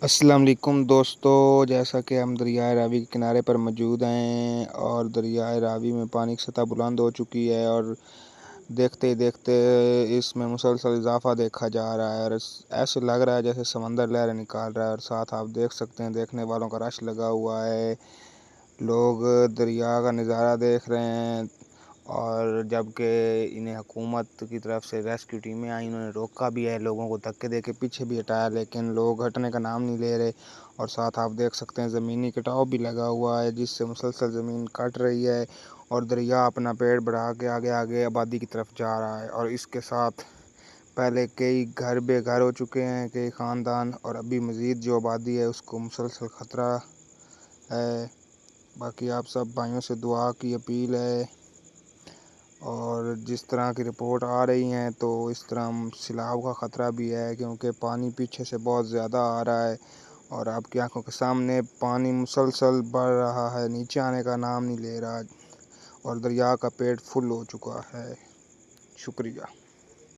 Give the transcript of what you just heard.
السلام علیکم دوستو، جیسا کہ ہم دریائے راوی کے کنارے پر موجود ہیں اور دریائے راوی میں پانی کی سطح بلند ہو چکی ہے اور دیکھتے ہی دیکھتے اس میں مسلسل اضافہ دیکھا جا رہا ہے اور ایسے لگ رہا ہے جیسے سمندر لہریں نکال رہا ہے، اور ساتھ آپ دیکھ سکتے ہیں دیکھنے والوں کا رش لگا ہوا ہے۔ لوگ دریا کا نظارہ دیکھ رہے ہیں اور جبکہ انہیں حکومت کی طرف سے ریسکیو ٹیمیں آئیں، انہوں نے روکا بھی ہے، لوگوں کو دھکے دے کے پیچھے بھی ہٹایا، لیکن لوگ ہٹنے کا نام نہیں لے رہے۔ اور ساتھ آپ دیکھ سکتے ہیں زمینی کٹاؤ بھی لگا ہوا ہے، جس سے مسلسل زمین کٹ رہی ہے اور دریا اپنا پیڑ بڑھا کے آگے آگے آبادی کی طرف جا رہا ہے، اور اس کے ساتھ پہلے کئی گھر بے گھر ہو چکے ہیں، کئی خاندان، اور ابھی مزید جو آبادی ہے اس کو مسلسل خطرہ ہے۔ باقی آپ سب بھائیوں سے دعا کی اپیل ہے، اور جس طرح کی رپورٹ آ رہی ہیں تو اس طرح سیلاب کا خطرہ بھی ہے، کیونکہ پانی پیچھے سے بہت زیادہ آ رہا ہے اور آپ کی آنکھوں کے سامنے پانی مسلسل بڑھ رہا ہے، نیچے آنے کا نام نہیں لے رہا اور دریا کا پیٹ فل ہو چکا ہے۔ شکریہ۔